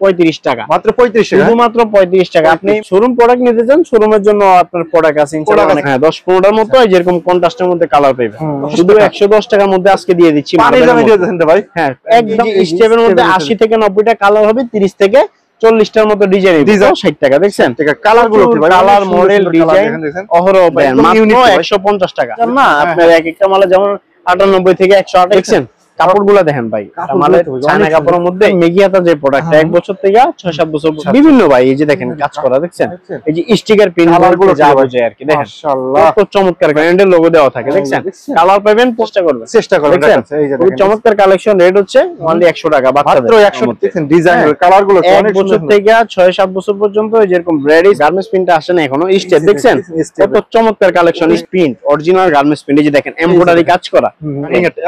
35 টাকা, মাত্র 35 টাকা, শুধুমাত্র 35 টাকা। আপনি শোরুম প্রোডাক্ট নিতে চান, শোরুমের জন্য আপনার প্রোডাক্ট আছে ইনশাআল্লাহ। হ্যাঁ 10-15টার মতো যেরকম কন্ট্রাস্টের মধ্যে কালার পাবেন, শুধু 110 টাকার মধ্যে আজকে দিয়ে দিচ্ছি। পানি দামে দিয়ে দেন ভাই। হ্যাঁ একদম স্টেপের মধ্যে 80 থেকে 90টা কালার হবে, 30 থেকে 40টার মতো ডিজাইন 60 টাকা। দেখছেন কালার গুলো কি ভাই, কালার মডেল ডিজাইন অহরহ পাবেন মাত্র 150 টাকা না। আপনার এক একটা মালে যেমন 98 থেকে 108 দেখছেন। কাপড়গুলো দেখেন ভাই, আমাদের চায়না কাপড়ের মধ্যে মেগিয়াতা যে প্রোডাক্ট 1 বছর থেকে 6-7 বছর বিভিন্ন ভাই, এই যে দেখেন কাজ করা দেখছেন, এই যে স্টিকার পিন গুলো যা বোঝে আর কি দেখেন, মাশাআল্লাহ কত চমৎকার ব্র্যান্ডের লোগো দেওয়া থাকে দেখছেন। কালার পাবেন চেষ্টা করবেন এই যে দেখেন চমৎকার কালেকশন। রেট হচ্ছে অনলি 100 টাকা, মাত্র 100 দেখেন। ডিজাইন কালার গুলো 1 বছর থেকে 6-7 বছর পর্যন্ত যেরকম ব্র্যান্ডের গার্মেন্টস প্রিন্ট আসে না এখনো স্টেপ দেখছেন, কত চমৎকার collection. Print original garments print, এই যে দেখেন এমব্রয়ডারি কাজ করা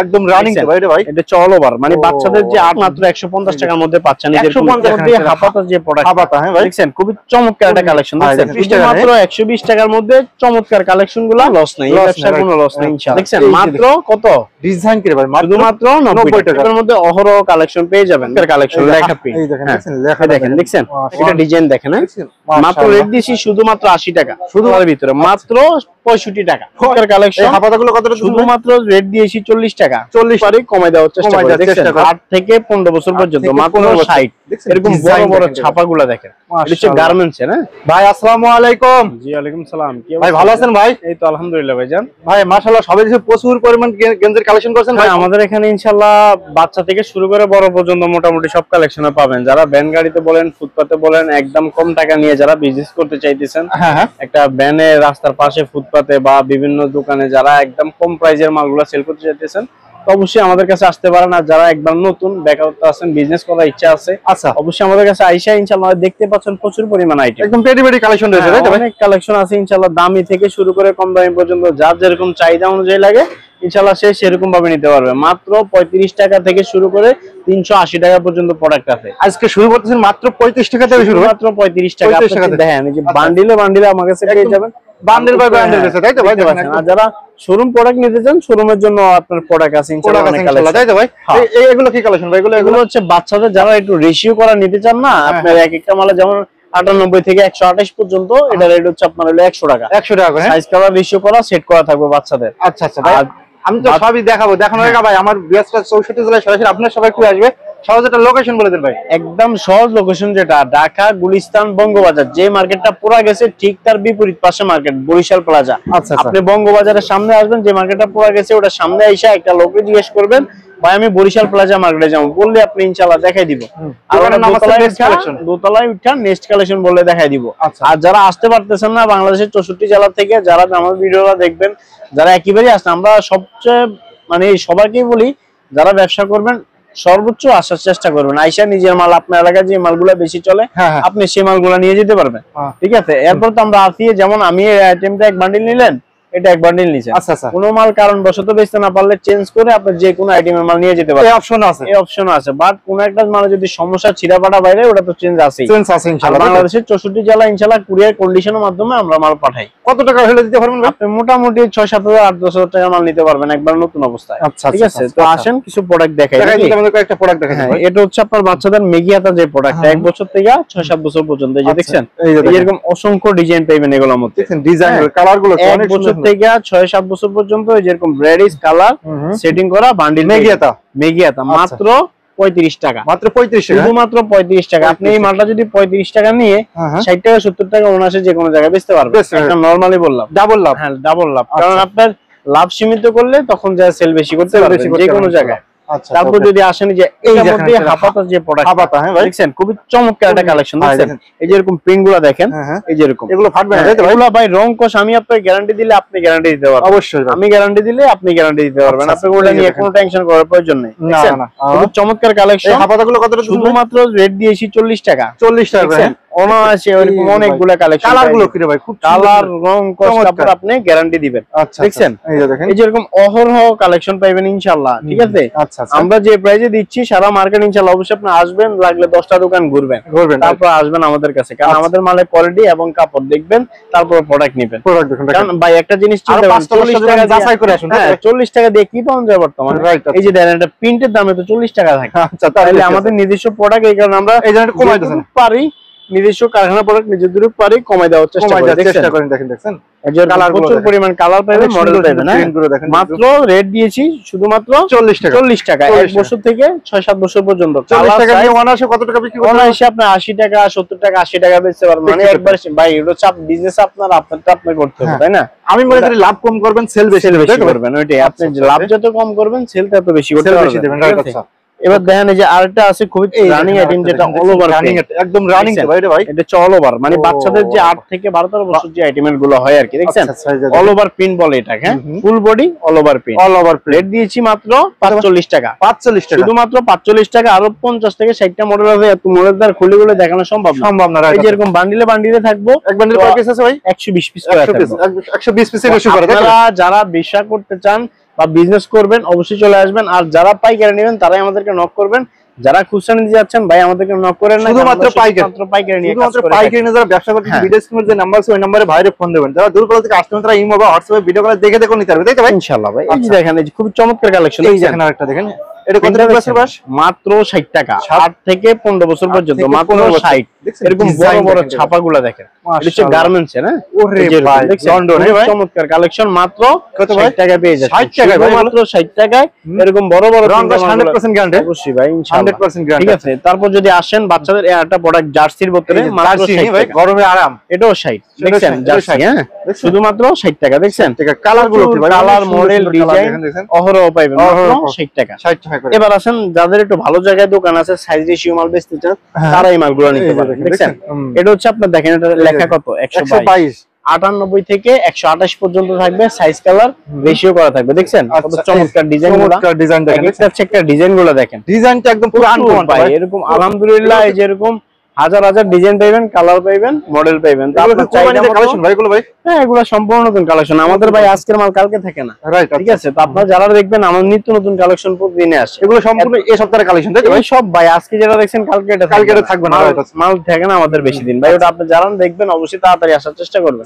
একদম রানিং ভাই। এটা চল ওভার মানে বাচ্চাদের যে মাত্র 150 টাকার মধ্যে পাচ্ছেন। এরকম মধ্যে হাফাতা যে প্রোডাক্ট হাফাতা, হ্যাঁ ভাই দেখছেন খুবই চমৎকার একটা কালেকশন দেখছেন। মাত্র 120 টাকার মধ্যে চমৎকার কালেকশনগুলো লস নাই, এই ব্যবসার কোনো লস নাই ইনশাআল্লাহ। দেখছেন মাত্র কত ডিজাইন করে ভাই, শুধুমাত্র 90 টাকার মধ্যে অহরহ কালেকশন পেয়ে যাবেন। কালেকশন লেখা পেয়ে এই দেখেন লেখা দেখেন দেখছেন, এটা ডিজাইন দেখেন মাত্র রেট দিছি শুধুমাত্র 80 টাকা, শুধুমাত্র ভিতরে মাত্র 65 টাকা। কালেকশন হাফাতাগুলো কত শুধুমাত্র রেট দিয়েছি 40 টাকা, 40 পারে কমাই দেওয়ার চেষ্টা করি। 8 থেকে 15 বছর পর্যন্ত মাত্র 60। এরকম বড় বড় ছাপাগুলো দেখেন, এটা হচ্ছে গার্মেন্টস না ভাই। আসসালামু আলাইকুম। জি ওয়ালাইকুম সালাম। কি ভাই ভালো আছেন ভাই? এই তো আলহামদুলিল্লাহ ভাইজান। ভাই মাশাআল্লাহ সবাই যে প্রচুর পরিমাণ গেঞ্জির কালেকশন করছেন ভাই। আমাদের এখানে ইনশাআল্লাহ বাচ্চা থেকে শুরু করে বড় পর্যন্ত মোটামুটি সব কালেকশনে পাবেন। যারা ভ্যান গাড়িতে বলেন, ফুটপাতে বলেন, একদম কম টাকা নিয়ে যারা বিজনেস করতে চাইতেছেন, একটা ভ্যানে রাস্তার পাশে ফুটপাতে বা বিভিন্ন দোকানে যারা একদম কম প্রাইজের মালগুলো সেল করতে চাইতেছেন, অবশ্যই আমাদের কাছে আসতে পারেন। আর যারা একবার নতুন বেকারত্ব আছেন, বিজনেস করার ইচ্ছা আছে, আচ্ছা অবশ্যই আমাদের কাছে আইসা ইনশাআল্লাহ দেখতে পাচ্ছেন প্রচুর পরিমাণ আইটেম, একদম পেটি পেটি কালেকশন রয়েছে। অনেক কালেকশন আছে ইনশাআল্লাহ, দামি থেকে শুরু করে কম দামি পর্যন্ত যার যেরকম চাহিদা অনুযায়ী লাগে ইনশাআল্লাহ সে সেরকম ভাবে নিতে পারবে। মাত্র 35 টাকা থেকে শুরু করে 380 টাকা পর্যন্ত প্রোডাক্ট আছে। আজকে শুরু করতেছেন মাত্র 35 টাকা থেকে শুরু, মাত্র 35 টাকা। দেখেন এই যে বান্ডিলে বান্ডিলে আমার কাছে পেয়ে যাবেন, বান্ডেল বাই বান্ডেল আছে তাই তো ভাই? আর যারা শোরুম প্রোডাক্ট নিতে চান, শোরুমের জন্য আপনার প্রোডাক্ট আছে ইনশাআল্লাহ অনেক কালেকশন তাই তো ভাই? এগুলো কি কালেকশন ভাই? এগুলো হচ্ছে বাচ্চাদের যারা একটু রেশিও করা নিতে চান না, আপনার এক একটা মালে যেমন 98 থেকে 128 পর্যন্ত, এটা রেট হচ্ছে আপনার হলো 100 টাকা। 100 টাকা করে সাইজ করা, রেশিও করা, সেট করা থাকবে বাচ্চাদের। আচ্ছা আচ্ছা ভাই, আমি তো সবই দেখাবো। দেখানোর আগে ভাই আমার বিয়াসটা 64 জেলায় সরাসরি আপনার সবাই কি আসবে, সহজ একটা লোকেশন বলে দেন ভাই। একদম সহজ লোকেশন যেটা ঢাকা গুলিস্তান বঙ্গবাজার, যে মার্কেটটা পুরা গেছে ঠিক তার বিপরীত পাশে মার্কেট বরিশাল প্লাজা। আপনি বঙ্গবাজারের সামনে আসবেন, যে মার্কেটটা পুরা গেছে ওটা সামনে আইসা একটা লোককে জিজ্ঞেস করবেন ভাই আমি বরিশাল প্লাজা মার্কেটে যাবো, বললে আপনি ইনশাআল্লাহ দেখাই দিব। আর দোতলায় উঠা নেক্সট কালেকশন বললে দেখাই দিব। আর যারা আসতে পারতেছেন না বাংলাদেশের 64 জেলা থেকে, যারা আমার ভিডিওটা দেখবেন, যারা একেবারেই আসেন, আমরা সবচেয়ে মানে সবাইকেই বলি যারা ব্যবসা করবেন সর্বোচ্চ আসার চেষ্টা করবেন। আইসা নিজের মাল, আপনার এলাকায় যে মালগুলা বেশি চলে আপনি সেই মালগুলা নিয়ে যেতে পারবেন, ঠিক আছে? এরপর তো আমরা আসি, যেমন আমি এই আইটেমটা এক বান্ডিল নিলেন, এটা এক বান্ডিল নিছেন, আচ্ছা আচ্ছা কোনো মাল কারণবশত বেচতে না পারলে চেঞ্জ করে আপনি যে কোনো আইটেমের মাল নিয়ে যেতে পারবেন, এই অপশন আছে। এই অপশন আছে, বাট কোন একটা মালে যদি সমস্যা ছিড়াপাটা বাইরে, ওটা তো চেঞ্জ আছে, চেঞ্জ আছে ইনশাআল্লাহ। বাংলাদেশের 64 জেলা ইনশাআল্লাহ কুরিয়ার কন্ডিশনের মাধ্যমে আমরা মাল পাঠাই। কত টাকা হলে দিতে পারবেন আপনি? মোটামুটি 6-7 হাজার 8-10 হাজার টাকা মাল নিতে পারবেন একবার নতুন অবস্থায়, ঠিক আছে? তো আসেন কিছু প্রোডাক্ট দেখাই, আমাদের কয়েকটা প্রোডাক্ট দেখাই। এটা হচ্ছে আপনার বাচ্চাদের মেগিয়াতা যে প্রোডাক্ট 1 বছর থেকে 6-7 বছর পর্যন্ত, এই যে দেখছেন এরকম অসংখ্য ডিজাইন পাবেন এগুলোর মধ্যে, দেখেন ডিজাইন কালার গুলো অনেক বছর থেকে 6-7 বছর পর্যন্ত যেরকম রেডিস কালার সেটিং করা বান্ডিল মেগিয়াতা মাত্র 35 টাকা, মাত্র 35 টাকা, শুধুমাত্র 35 টাকা। আপনি এই মালটা যদি 35 টাকা নিয়ে 60 টাকা 70 টাকা ওনাসে যে কোনো জায়গায় বেচতে পারবেন। এটা নরমালি বললাম ডাবল লাভ, হ্যাঁ ডাবল লাভ, কারণ আপনার লাভ সীমিত করলে তখন যা সেল বেশি করতে পারবেন যে কোনো জায়গায়। তারপর যদি আসেন যে এই মধ্যে হাফাতা যে প্রোডাক্ট, হাফাতা হ্যাঁ ভাই দেখছেন খুবই চমৎকার একটা কালেকশন দেখছেন, এই যে এরকম প্রিন্টগুলো দেখেন, এই যে এরকম এগুলো ফাটবে না তাই তো? এগুলো ভাই রং কোশ আমি আপনাকে গ্যারান্টি দিলে আপনি গ্যারান্টি দিতে পারবেন, অবশ্যই আমি গ্যারান্টি দিলে আপনি গ্যারান্টি দিতে পারবেন, আপনি ওটা নিয়ে কোনো টেনশন করার প্রয়োজন নেই। দেখছেন খুব চমৎকার কালেকশন। হাফাতাগুলো কত? শুধুমাত্র রেট দিয়েছি 40 টাকা, 40 টাকা অনায়াসে এরকম অনেকগুলো কালেকশন। কালার গুলো কি রে ভাই? খুব কালার, রং, কস, কাপড় আপনি গ্যারান্টি দিবেন। দেখছেন, এই যে দেখেন, এই যে এরকম অহরহ কালেকশন পাইবেন ইনশাআল্লাহ। ঠিক আছে, আমরা যে প্রাইসে দিচ্ছি সারা মার্কেট ইনশাআল্লাহ অবশ্যই আপনি আসবেন, লাগলে 10টা দোকান ঘুরবেন, তারপর আসবেন আমাদের কাছে, কারণ আমাদের মালের কোয়ালিটি এবং কাপড় দেখবেন, তারপর প্রোডাক্ট নেবেন। কারণ ভাই একটা জিনিস চিন্তা করেন, 40 টাকা যাচাই করে আসুন। হ্যাঁ, 40 টাকা দিয়ে কি পাওয়া যায় বর্তমানে? এই যে দেখেন, এটা প্রিন্টের দামে তো 40 টাকা থাকে। আচ্ছা, তাহলে আমাদের নিজস্ব প্রোডাক্ট, এই কারণে আমরা এই জন্য কমাই দিতেছি পারি, নিজস্ব কারখানা প্রোডাক্ট নিজেদের পারি কমাই দেওয়ার চেষ্টা করেন। দেখেন প্রচুর পরিমাণ কালার পাবেন, মডেল পাবেন। মাত্র রেট দিয়েছি শুধুমাত্র 40 টাকা 1 বছর থেকে 6-7 বছর পর্যন্ত। 40 টাকা নিয়ে অনায়াসে কত টাকা বিক্রি করতে? অনায়াসে আপনি 80 টাকা 70 টাকা 80 টাকা বেচতে পারবেন। মানে একবার ভাই এটা চাপ বিজনেস আপনারটা আপনি করতে হবে, তাই না? আমি মনে করি লাভ কম করবেন, সেল বেশি করবেন। ওইটাই, আপনি লাভ যত কম করবেন সেলটা তত বেশি করতে পারবেন। এবার দেখেন এই যে আরেকটা আছে খুবই রানিং আইটেম, যেটা অল ওভার রানিং, একদম রানিং ভাই, এটা অল ওভার, মানে বাচ্চাদের যে 8 থেকে 12 বছর যে আইটেমের গুলো হয় আর কি, দেখছেন অল ওভার প্রিন্ট বলে এটাকে। হ্যাঁ, full body all over print, all over rate দিয়েছি মাত্র 45 টাকা। 45 টাকা, শুধুমাত্র 45 টাকা। আরো 50 থেকে 60টা মডেল আছে, এত মডেলদার খুলে খুলে দেখানো সম্ভব না। এই যে এরকম বান্ডিলে বান্ডিলে থাকবো। এক বান্ডিল কয় পিস আছে ভাই? 120 পিস করে আছে। 120 পিসের বেশি করে। আপনারা যারা ব্যবসা করতে চান বা বিজনেস করবেন অবশ্যই চলে আসবেন, আর যারা পাইকারি নেবেন তারাই আমাদেরকে নক করবেন। যারা খুচরা নিতে যাচ্ছেন ভাই আমাদেরকে নক করেন না, শুধুমাত্র পাইকারি নিয়ে কাজ করে। পাইকারি নিয়ে যারা ব্যবসা করতে ভিডিও স্ক্রিনের যে নাম্বার আছে ওই নম্বরে ভাইরে ফোন দেবেন। যারা দূর থেকে আসবেন তারা ইমো বা হোয়াটসঅ্যাপে ভিডিও কলে দেখে নিতে পারবে, তাই তো ভাই? ইনশাআল্লাহ ভাই। এই যে দেখেন, এই যে খুব চমৎকার কালেকশন। এই দেখেন আরেকটা দেখেন, এটা কত টাকা আছে বাস? মাত্র 60 টাকা, 8 থেকে 15 বছর পর্যন্ত মাত্র 60। এরকম বড় বড় ছাপাগুলো দেখেন, এটা হচ্ছে গার্মেন্টস না? ওরে ভাই, লন্ডন ভাই, চমৎকার কালেকশন। মাত্র কত ভাই? 60 টাকা পেয়ে যাচ্ছে। 60 টাকা ভাই, মাত্র 60 টাকায় এরকম বড় বড় রং 100% গ্যারান্টি। অবশ্যই ভাই, ইনশাআল্লাহ 100% গ্যারান্টি। ঠিক আছে, তারপর যদি আসেন বাচ্চাদের একটা প্রোডাক্ট জার্সির বোতলে মাত্র 60 ভাই, গরমে আরাম, এটাও 60। দেখছেন জার্সি, হ্যাঁ, শুধুমাত্র 60 টাকা। দেখছেন কালার গুলো কি ভাই, কালার, মডেল, ডিজাইন অহরহ পাইবেন মাত্র 60 টাকা। 60 টাকা করে। এবার আসেন যাদের একটু ভালো জায়গায় দোকান আছে, সাইজ রেশিও মাল বেচতে চান, তারা এই মালগুলো নিতে পারেন। দেখছেন এটা হচ্ছে আপনার, দেখেন এটা লেখা কত, 122, 98 থেকে 128 পর্যন্ত থাকবে, সাইজ কালার রেশিও করা থাকবে। দেখছেন কত চমৎকার ডিজাইন, চমৎকার ডিজাইন দেখেন, একটা ডিজাইন গুলো দেখেন, ডিজাইনটা একদম পুরো আনকমন ভাই। এরকম আলহামদুলিল্লাহ এই যে এরকম হাজার হাজার ডিজাইন পাইবেন, কালার পাইবেন, মডেল পাইবেন। তারপর চাইনা কালেকশন ভাই, এগুলো ভাই, হ্যাঁ এগুলো সম্পূর্ণ নতুন কালেকশন আমাদের ভাই, আজকের মাল কালকে থাকে না। ঠিক আছে, তো আপনারা যারা দেখবেন আমার নিত্য নতুন কালেকশন প্রতিদিনে আসে, এগুলো সম্পূর্ণ এই সপ্তাহের কালেকশন, তাই ভাই? সব ভাই আজকে যেটা দেখছেন কালকে এটা থাকবে না, মাল থাকে না আমাদের বেশি দিন ভাই। ওটা আপনি যারা দেখবেন অবশ্যই তাড়াতাড়ি আসার চেষ্টা করবেন।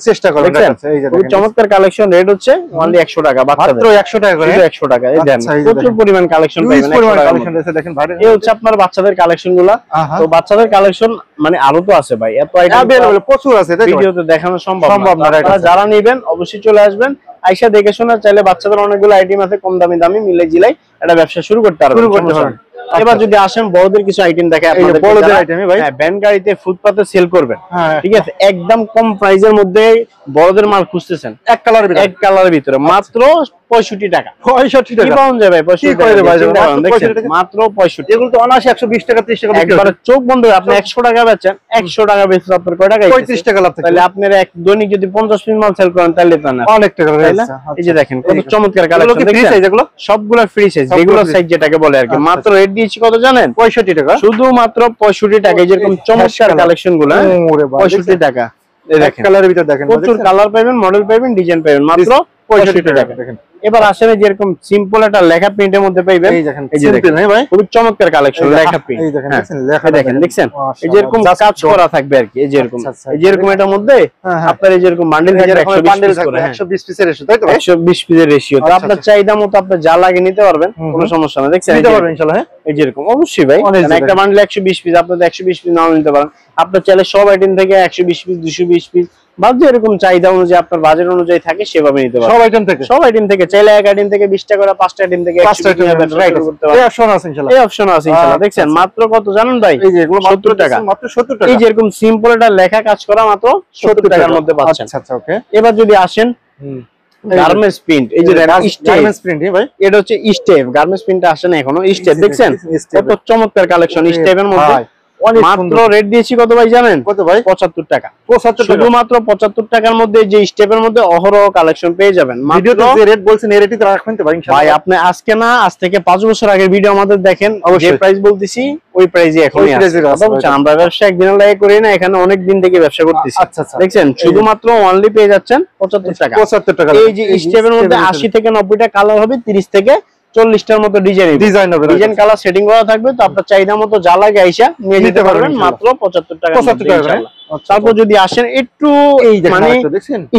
এই যে খুব চমৎকার কালেকশন, রেট হচ্ছে অনলি 100 টাকা, মাত্র 100 টাকা করে, 100 টাকা। এই দেন প্রচুর পরিমাণ কালেকশন পাবেন, কালেকশন আছে দেখেন ভাই। এই হচ্ছে আপনার বাচ্চাদের কালেকশনগুলো। তো বাচ্চাদের কালেকশন মানে আরো তো আছে ভাই, এত আইটেম প্রচুর আছে, ভিডিওতে দেখানো সম্ভব না। আপনারা যারা নেবেন অবশ্যই চলে আসবেন, আইসা দেখে শোনা। চাইলে বাচ্চাদের অনেকগুলো আইটেম আছে, কম দামি মিলে জিলাই একটা ব্যবসা শুরু করতে পারবেন। এবার যদি আসেন বড়দের কিছু আইটেম দেখে, আপনাদের বড়দের আইটেম ভাই, ভ্যান গাড়িতে ফুটপাতে সেল করবেন, ঠিক আছে, একদম কম প্রাইসের মধ্যে বড়দের মাল খুঁজতেছেন, এক কালারের ভিতরে মাত্র 65 টাকা। 65 টাকা কি পাওয়া যায় ভাই? 65 টাকা মাত্র 65। এগুলো তো অনায়াসে 120 টাকা 30 টাকা একবার চোখ বন্ধ করে আপনি 100 টাকা বেচেন, 100 টাকা বেচলে আপনার কয় টাকা? 35 টাকা লাভ থাকে। তাহলে আপনার এক দৈনিক যদি 50 পিস মাল সেল করেন তাহলে তো না অনেক টাকা, তাই না? এই যে দেখেন কত চমৎকার কালেকশন, দেখছেন এগুলো সবগুলো ফ্রি সাইজ, রেগুলার সাইজ যেটাকে বলে আর কি। মাত্র রেট দিয়েছি কত জানেন? 65 টাকা, শুধুমাত্র 65 টাকা। যেরকম চমৎকার কালেকশন গুলো 65 টাকা। এক কালারের ভিতর দেখেন প্রচুর কালার পাবেন, মডেল পাবেন, ডিজাইন পাবেন, মাত্র 65 টাকা। দেখেন এবার আসেন যেরকম সিম্পল একটা লেখা প্রিন্টের মধ্যে পাইবেন, এই যে দেখেন ভাই খুব চমৎকার কালেকশন, লেখা প্রিন্ট, এই দেখেন লেখা দেখেন, দেখছেন এই যে এরকম কাজ করা থাকবে আর কি। এই যে এরকম, এই যে এরকম এটার মধ্যে আপনার এই যে এরকম বান্ডেল থেকে 120 পিসের রেশিও, তাই তো 120 পিসের রেশিও। তো আপনার চাহিদা মতো আপনি যা লাগে নিতে পারবেন, কোনো সমস্যা না। দেখছেন নিতে পারবেন ইনশাআল্লাহ। হ্যাঁ এই যে এরকম অবশ্যই ভাই, একটা বান্ডেল 120 পিস, আপনাদের 120 পিস নাও নিতে পারেন। আপনার চাইলে সব আইটেম থেকে 120 পিস 220 পিস বা যেরকম চাহিদা অনুযায়ী আপনার বাজেট অনুযায়ী থাকে সেভাবে নিতে পারেন। সব আইটেম থেকে চাইলে এক আইটেম থেকে 20 টাকা করে 5টা আইটেম থেকে 120 টাকা করতে পারেন। এই অপশন আছে ইনশাআল্লাহ, এই অপশন আছে ইনশাআল্লাহ। দেখছেন মাত্র কত জানেন ভাই? এই যে এগুলো 70 টাকা, মাত্র 70 টাকা। এই যে এরকম সিম্পল একটা লেখা কাজ করা মাত্র 70 টাকার মধ্যে পাচ্ছেন। আচ্ছা ওকে। এবার যদি আসেন গার্মেন্টস প্রিন্ট, এই যে গার্মেন্টস প্রিন্ট ভাই, এটা হচ্ছে স্টেপ। গার্মেন্টস প্রিন্টটা আসে না এখনো, স্টেপ দেখছেন কত চমৎকার কালেকশন স্টেপের মধ্যে, মাত্র রেট দিয়েছি কত ভাই জানেন? কত ভাই? 75 টাকা। 75 টাকা, শুধুমাত্র 75 টাকার মধ্যে যে স্টেপের মধ্যে অহরহ কালেকশন পেয়ে যাবেন। ভিডিওতে যে রেট বলছেন এই রেটই তো রাখবেন তো ভাই ইনশাআল্লাহ? ভাই আপনি আজকে না, আজ থেকে 5 বছর আগের ভিডিও আমাদের দেখেন, যে প্রাইস বলতেছি ওই প্রাইসই এখনই আছে। আমরা ব্যবসা একদিন লাগে করি না, এখানে অনেক দিন থেকে ব্যবসা করতেছি। আচ্ছা আচ্ছা, দেখছেন শুধুমাত্র অনলি পেয়ে যাচ্ছেন 75 টাকা। 75 টাকা। এই যে স্টেপের মধ্যে 80 থেকে 90টা কালার হবে, 30 থেকে 40টার মতো ডিজাইন হবে, ডিজাইন কালার সেটিং করা থাকবে। তো আপনার চাহিদা মতো যা লাগে আইসা নিয়ে যেতে পারবেন মাত্র 75 টাকা। 75 টাকা ইনশাআল্লাহ। তারপর যদি আসেন একটু মানে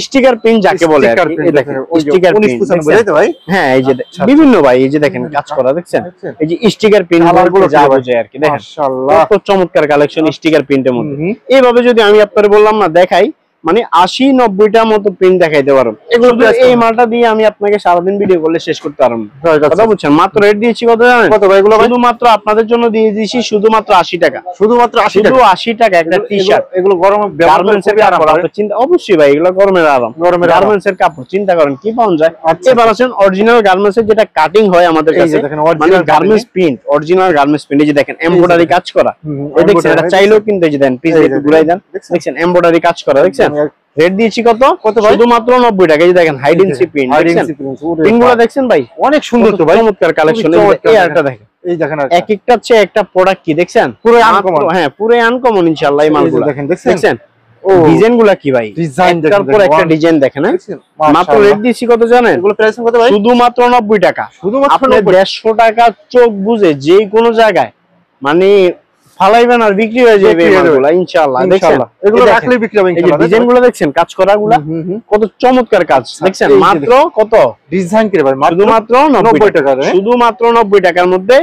স্টিকার পিন যাকে বলে, এই দেখেন স্টিকার পিন বুঝাইতে ভাই। হ্যাঁ এই যে বিভিন্ন ভাই, এই যে দেখেন কাজ করা দেখছেন, এই যে স্টিকার পিন গুলো যা বোঝায় আর কি। দেখেন মাশাআল্লাহ কত চমৎকার কালেকশন স্টিকার প্রিন্টের মধ্যে। এইভাবে যদি আমি আপনাদের বললাম না দেখাই, মানে 80-90টার মতো প্রিন্ট দেখাইতে পারবো। এগুলো এই মালটা দিয়ে আমি আপনাকে সারাদিন ভিডিও করলে শেষ করতে পারবো না। কথা বুঝছেন? মাত্র রেট দিয়েছি কত জানেন? কত ভাই এগুলো? শুধুমাত্র আপনাদের জন্য দিয়ে দিয়েছি শুধুমাত্র 80 টাকা। শুধুমাত্র 80 টাকা? 80 টাকা একটা টি-শার্ট। এগুলো গরমে গার্মেন্টস এর কাপড়, আপনি চিন্তা অবশ্যই ভাই এগুলো গরমের আরাম। গার্মেন্টস এর কাপড় চিন্তা করেন কি পাওয়া যায়। এবার আছেন অরিজিনাল গার্মেন্টস এর যেটা কাটিং হয় আমাদের কাছে, মানে garments print, original garments print. এই যে দেখেন এমব্রয়ডারি কাজ করা, এই দেখছেন এটা চাইলেও কিন্তু এই যে দেন পিস একটু ঘুরাই দেন, দেখছেন এমব্রয়ডারি কাজ করা দেখছেন। রেট দিয়েছি কত? শুধুমাত্র 90 টাকা। এই যে দেখেন হাইডেন্সি প্রিন্ট, প্রিন্টগুলো দেখছেন ভাই অনেক সুন্দর তো ভাই, চমৎকার কালেকশন। এই আরেকটা দেখেন, এই দেখেন এক একটা হচ্ছে একটা প্রোডাক্ট কি দেখছেন, পুরো আনকমন। হ্যাঁ পুরো আনকমন ইনশাআল্লাহ এই মালগুলো দেখছেন। ও ডিজাইনগুলো কি ভাই, একটার পর একটা ডিজাইন দেখেন। মাত্র রেট দিয়েছি কত জানেন? এগুলো প্রাইস কত ভাই? শুধুমাত্র 90 টাকা। শুধুমাত্র 150 টাকা চোখ বুঝে যে কোনো জায়গায় মানে ফালাইবেন আর বিক্রি হয়ে যাবে এগুলো ইনশাআল্লাহ। দেখছেন এগুলো রাখলে বিক্রি হবে ইনশাআল্লাহ। এই ডিজাইনগুলো দেখছেন কাজ করাগুলো কত চমৎকার কাজ দেখছেন। মাত্র কত ডিজাইন করে ভাই, শুধুমাত্র 90 টাকা। শুধুমাত্র 90 টাকার মধ্যে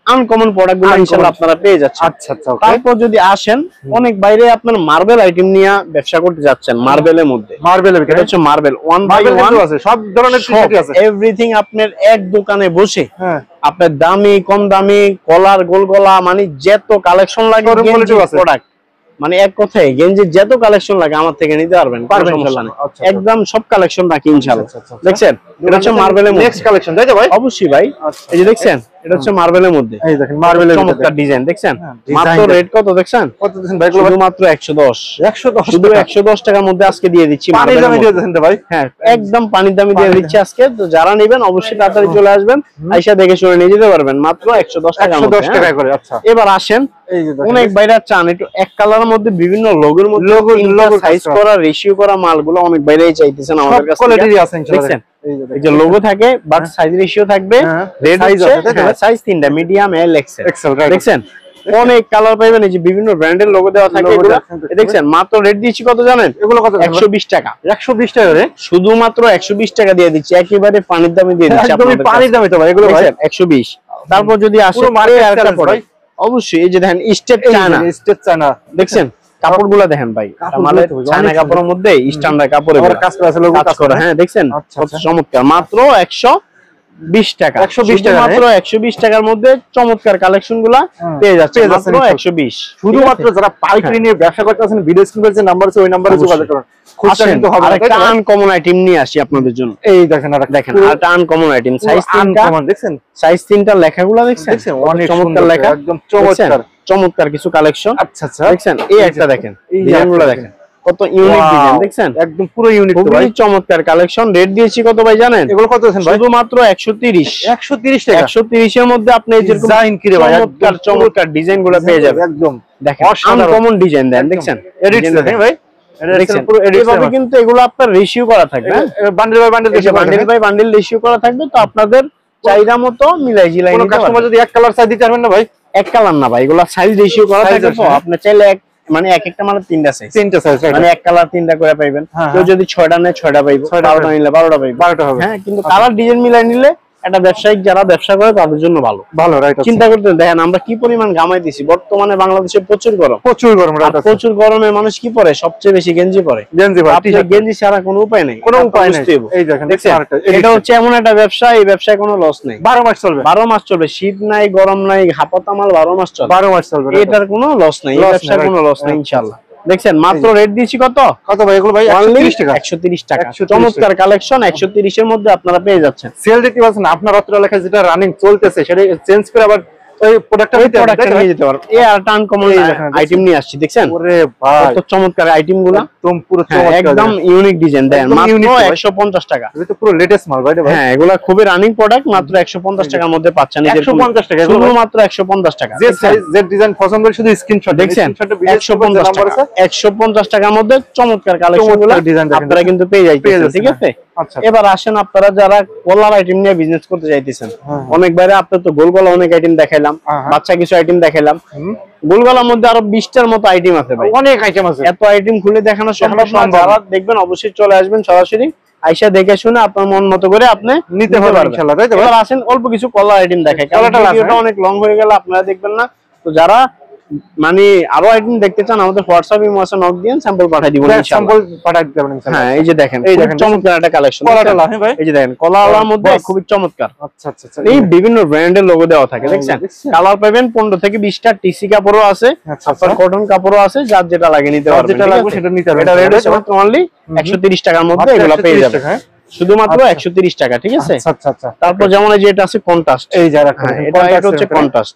আনকমন প্রোডাক্টগুলো ইনশাআল্লাহ আপনারা পেয়ে যাচ্ছেন। আচ্ছা আচ্ছা। তারপর যদি আসেন অনেক বাইরে আপনার মার্বেল আইটেম নিয়ে ব্যবসা করতে যাচ্ছেন, মার্বেলের মধ্যে, মার্বেলের ভিতরে হচ্ছে মার্বেল 1/1 আছে, সব ধরনের টি-শার্ট আছে, এভরিথিং আপনার এক দোকানে বসে আপনার দামি কম দামি কলার গোল গলা মানে যত কালেকশন লাগে প্রোডাক্ট, মানে এক কথায় গেঞ্জির যত কালেকশন লাগে আমার থেকে নিতে পারবেন, সমস্যা নেই। একদম সব কালেকশন রাখি ইনশাআল্লাহ। দেখছেন এটা হচ্ছে মার্বেলের নেক্সট কালেকশন, তাই তো ভাই? অবশ্যই ভাই। এই যে দেখছেন এটা হচ্ছে মার্বেলের মধ্যে, এই দেখেন মার্বেলের চমৎকার ডিজাইন দেখছেন। মাত্র রেট কত দেখছেন? কত দিচ্ছেন ভাই? শুধু মাত্র 110 শুধু 110 টাকার মধ্যে আজকে দিয়ে দিচ্ছি। পানির দামে দিয়ে দিচ্ছেন ভাই? হ্যাঁ একদম পানির দামে দিয়ে দিচ্ছি আজকে। তো যারা নেবেন অবশ্যই তাড়াতাড়ি চলে আসবেন, আইসা দেখে শুনে নিয়ে যেতে পারবেন মাত্র 110 টাকা। 110 টাকা করে। আচ্ছা এবার আসেন, অনেক বাইরে চান একটু এক কালারের মধ্যে বিভিন্ন লোগোর মধ্যে লোগো সাইজ করা রেশিও করা মালগুলো অনেক বাইরেই চাইতেছেন আমাদের কাছে। কোয়ালিটি আছে ইনশাআল্লাহ। এই যে লোগো থাকে বাট সাইজ রেশিও থাকবে, রেড সাইজ 3টা মিডিয়াম এল এক্সেল দেখছেন। অনেক কালার পাবেন, এই যে বিভিন্ন ব্র্যান্ডের লোগো দেওয়া থাকে এগুলো দেখছেন। মাত্র রেট দিচ্ছি কত জানেন? এগুলো কত? 120 টাকা। 120 টাকা রে? শুধুমাত্র 120 টাকা দিয়ে দিচ্ছি, একেবারে পানির দামে দিয়ে দিচ্ছি আপনাদের। একদম পানির দামে তো ভাই এগুলো ভাই 120। তারপর যদি আসে আরেকটা প্রোডাক্ট, অবশ্যই এই যে দেখেন স্টেপ চায়না দেখছেন, কাপড়গুলো দেখেন ভাই, আমাদের চায়না কাপড়ের মধ্যে স্ট্যান্ডার্ড কাপড় কাজ করা আছে, লোগো কাজ করা। হ্যাঁ দেখছেন কত চমৎকার। মাত্র 120 টাকা। 120 টাকা, মাত্র 120 টাকার মধ্যে চমৎকার কালেকশনগুলো পেয়ে যাচ্ছে মাত্র 120। শুধুমাত্র যারা পাইকারি নিয়ে ব্যবসা করতে আছেন ভিডিও স্ক্রিনে যে নাম্বার আছে ওই নম্বরে যোগাযোগ করুন। খুচরা কিন্তু হবে না। আরেকটা আনকমন আইটেম নিয়ে আসি আপনাদের জন্য, এই দেখেন আরেকটা দেখেন, আরেকটা আনকমন আইটেম, সাইজ 3টা দেখছেন, সাইজ 3টা লেখাগুলো দেখছেন অনেক চমৎকার লেখা, একদম চমৎকার চমৎকার কিছু কালেকশন। আচ্ছা আচ্ছা দেখছেন এই একটা দেখেন, ডিজাইনগুলো দেখেন কত ইউনিক ডিজাইন দেখছেন, একদম পুরো ইউনিক তো ভাই, চমৎকার কালেকশন। রেট দিয়েছি কত ভাই জানেন? এগুলো কত আছেন ভাই? শুধুমাত্র 130 টাকা। 130 এর মধ্যে আপনি এই যেরকম ডিজাইন কি রে ভাই, চমৎকার চমৎকার ডিজাইনগুলো পেয়ে যাবেন একদম। দেখেন আনকমন ডিজাইন দেন দেখছেন, এডিট দেখেন ভাই, দেখছেন পুরো এডিট হবে, কিন্তু এগুলো আপনার রেশিও করা থাকবে, bundle by bundle, bundle by bundle ratio করা থাকবে। তো আপনাদের চাহিদা মতো মিলাই জিলাই নিতে পারবেন। কাস্টমার যদি এক কালার সাইজ দিতে পারবেন না ভাই, এক কালার না ভাই, এগুলো সাইজ রেশিও করা থাকবে। তো আপনি চাইলে মানে এক একটা মানে 3টা সাইজ, 3টা সাইজ মানে এক কালার 3টা করে পাইবেন। কেউ যদি 6টা নেয় 6টা পাইবে, 12টা নিলে 12টা পাইবে, 12টা হবে। হ্যাঁ কিন্তু কালার ডিজাইন মিলাই নিলে একটা ব্যবসায়িক যারা ব্যবসা করে তাদের জন্য ভালো ভালো। রাইট, চিন্তা করতে দেখেন আমরা কি পরিমাণ গামাই দিছি। বর্তমানে বাংলাদেশে প্রচুর গরম, প্রচুর গরম, প্রচুর গরমে মানুষ কি পরে? সবচেয়ে বেশি গেঞ্জি পরে। গেঞ্জি ছাড়া কোনো উপায় নেই, কোনো উপায় নেই। এই দেখেন এটা হচ্ছে এমন একটা ব্যবসা, এই ব্যবসায় কোনো লস নেই, 12 মাস চলবে, 12 মাস চলবে। শীত নাই গরম নাই, হাপাতা মাল 12 মাস চলবে, 12 মাস চলবে। এটার কোনো লস নাই, এই ব্যবসায় কোনো লস নাই ইনশাআল্লাহ। দেখছেন মাত্র রেট দিয়েছি কত কত ভাই এগুলো ভাই? 130 টাকা। 130 টাকা চমৎকার কালেকশন 130 এর মধ্যে আপনারা পেয়ে যাচ্ছেন। সেল দিতে পারছেন আপনার অত্র লেখা যেটা রানিং চলতেছে সেটা চেঞ্জ করে আবার ওই প্রোডাক্টটা নিয়ে যেতে পারবেন। এই আর আনকমন আইটেম নিয়ে আসছি, দেখছেন? ওরে ভাই কত চমৎকার আইটেমগুলো, একদম পুরো চমৎকার, একদম ইউনিক ডিজাইন দেন, মাত্র 150 টাকা। এটা তো পুরো লেটেস্ট মাল ভাই। হ্যাঁ, এগুলা খুবই রানিং প্রোডাক্ট, মাত্র 150 টাকার মধ্যে পাচ্ছেন। 150 টাকা, শুধু মাত্র 150 টাকা। যে সাইজ যে ডিজাইন পছন্দ করে শুধু স্ক্রিনশট দেখছেন, 150 টাকা। 150 টাকার মধ্যে চমৎকার কালেকশনগুলো আপনারা কিন্তু পেয়ে যাইতেছেন, ঠিক আছে? আচ্ছা, এবার আসেন আপনারা যারা কলার আইটেম নিয়ে বিজনেস করতে চাইতেছেন, অনেক বাইরে আপনার তো গোলগলা অনেক আইটেম দেখাইলাম, বাচ্চা কিছু আইটেম দেখাইলাম, গোলগলার মধ্যে আরো 20টার মতো আইটেম আছে ভাই, অনেক আইটেম আছে। এত আইটেম খুলে দেখানো সম্ভব না। যারা দেখবেন অবশ্যই চলে আসবেন সরাসরি, আইসা দেখে শুনে আপনার মন মতো করে আপনি নিতে পারবেন ইনশাআল্লাহ, তাই তো? এবার আসেন অল্প কিছু কলার আইটেম দেখাই, কারণ ভিডিওটা অনেক লং হয়ে গেল, আপনারা দেখবেন না। তো যারা মানে আরো আইটেম দেখতে চান, আমাদের হোয়াটসঅ্যাপ ইমো আছে, নক দিয়েন, স্যাম্পল পাঠিয়ে দিব ইনশাআল্লাহ। স্যাম্পল পাঠিয়ে দিবেন ইনশাআল্লাহ। হ্যাঁ, এই যে দেখেন, এই দেখেন চমৎকার একটা কালেকশন, কলাটালা। হ্যাঁ ভাই, এই যে দেখেন কলার মধ্যে খুবই চমৎকার। আচ্ছা আচ্ছা আচ্ছা, এই বিভিন্ন ব্র্যান্ডের লোগো দেওয়া থাকে, দেখছেন? কালার পাবেন 15 থেকে 20টা, টিসি কাপড়ও আছে, আপনার কটন কাপড়ও আছে, যার যেটা লাগে নিতে পারবেন, যেটা লাগবে সেটা নিতে পারবেন। এটা রেট হচ্ছে মাত্র অনলি 130 টাকার মধ্যে এগুলো পেয়ে যাবেন, শুধুমাত্র 130 টাকা, ঠিক আছে? আচ্ছা আচ্ছা। তারপর যেমন এই যে এটা আছে কন্ট্রাস্ট, এই যারা এটা হচ্ছে কন্ট্রাস্ট।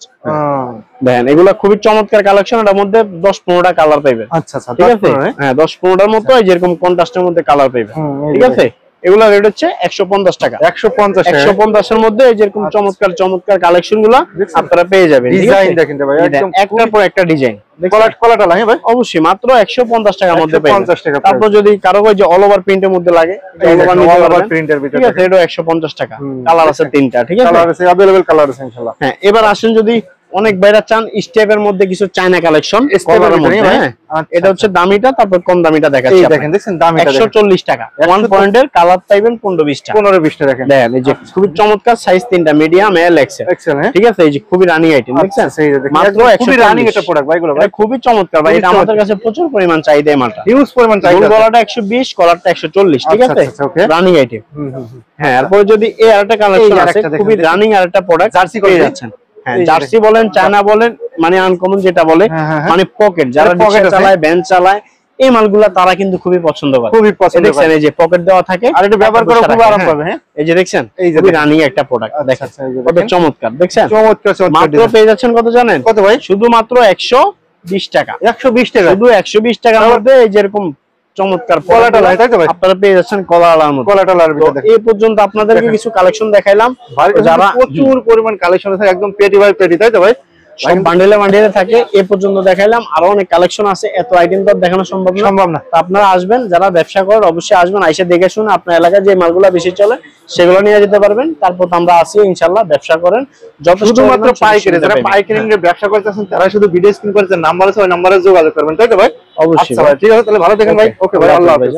দেখেন এগুলো খুবই চমৎকার কালেকশন, এর মধ্যে 10-15টা কালার পাবেন। আচ্ছা আচ্ছা, ঠিক আছে? হ্যাঁ, 10-15টার মতো এই যেরকম কন্ট্রাস্টের মধ্যে কালার পাবেন, ঠিক আছে? এগুলা রেট হচ্ছে 150 টাকা। 150 এর মধ্যে এই যেরকম চমৎকার চমৎকার কালেকশন গুলা আপনারা পেয়ে যাবেন। ডিজাইন দেখেন ভাই, একদম একটার পর একটা ডিজাইন, কলাটা লাগে ভাই, অবশ্যই মাত্র 150 টাকার মধ্যে পেয়ে যাবেন। 150 টাকা। তারপর যদি কারো ওই যে অল ওভার প্রিন্টের মধ্যে লাগে, অল ওভার প্রিন্টের ভিতরে, ঠিক আছে, এটা 150 টাকা। কালার আছে 3টা, ঠিক আছে? কালার আছে, अवेलेबल কালার আছে ইনশাআল্লাহ। হ্যাঁ, এবার আসেন যদি অনেক বাইরা চান স্টেপের মধ্যে কিছু চায়না কালেকশন, কলারের মধ্যে, হ্যাঁ, এটা হচ্ছে দামিটা, তারপর কম দামিটা দেখাচ্ছি। এই দেখেন, দেখছেন দামিটা 140 টাকা। 1 পয়েন্টের কালার পাইবেন 15-20টা, 15-20টা দেখেন। দেখেন এই যে খুবই চমৎকার সাইজ, 3টা, মিডিয়াম, এল, এক্সেল, ঠিক আছে? এই যে খুবই রানিং আইটেম, দেখছেন? মাত্র খুবই রানিং এটা প্রোডাক্ট ভাই, এগুলো ভাই খুবই চমৎকার ভাই, এটা আমাদের কাছে প্রচুর পরিমাণ চাহিদা, এই মালটা হিউজ পরিমাণ চাহিদা। গলাটা 120, কলারটা 140, ঠিক আছে? Running item. হ্যাঁ, এরপর যদি এই আরেকটা কালেকশন আছে, খুবই রানিং আরেকটা প্রোডাক্ট, জার্সি পেয়ে যাচ্ছেন। হ্যাঁ, জার্সি বলেন, চায়না বলেন, মানে আনকমন যেটা বলে, মানে পকেট, যারা রিকশা চালায়, ভ্যান চালায়, এই মালগুলা তারা কিন্তু খুবই পছন্দ করে, খুবই পছন্দ করে। দেখছেন এই যে পকেট দেওয়া থাকে, আর এটা ব্যবহার করে খুব আরাম পাবে। হ্যাঁ, এই যে দেখছেন, এই যে খুবই রানিং একটা প্রোডাক্ট, দেখেন কত চমৎকার, দেখছেন? চমৎকার মাত্র পেয়ে যাচ্ছেন কত জানেন? কত ভাই? শুধুমাত্র 120 টাকা। 120 টাকা, শুধু 120 টাকার মধ্যে এই যেরকম চমৎকার কলাটা লাই, তাই তো ভাই? আপনারা পেয়ে যাচ্ছেন কলাটার মধ্যে। কলাটার ভিতরে দেখেন, এই পর্যন্ত আপনাদেরকে কিছু কালেকশন দেখাইলাম, যারা প্রচুর পরিমাণ কালেকশন আছে, একদম পেটি বাই পেটি, তাই তো ভাই? সব বান্ডেলে বান্ডেলে থাকে। এ পর্যন্ত দেখাইলাম, আরো অনেক কালেকশন আছে, এত আইটেম তো দেখানো সম্ভব না। তো আপনারা আসবেন, যারা ব্যবসা করেন অবশ্যই আসবেন, আইসা দেখে শুনে আপনার এলাকায় যে মালগুলো বেশি চলে সেগুলো নিয়ে যেতে পারবেন। তারপর আমরা আসি ইনশাআল্লাহ, ব্যবসা করেন শুধুমাত্র পাইকারি। যারা পাইকারি নিয়ে ব্যবসা করতেছেন তারা শুধু ভিডিও স্ক্রিন করেছেন, নাম্বার আছে, ওই নাম্বারে যোগাযোগ করবেন, তাই তো ভাই? অবশ্যই ভাই, ঠিক আছে, তাহলে ভালো থাকেন ভাই। ওকে ভাই, আল্লাহ হাফেজ।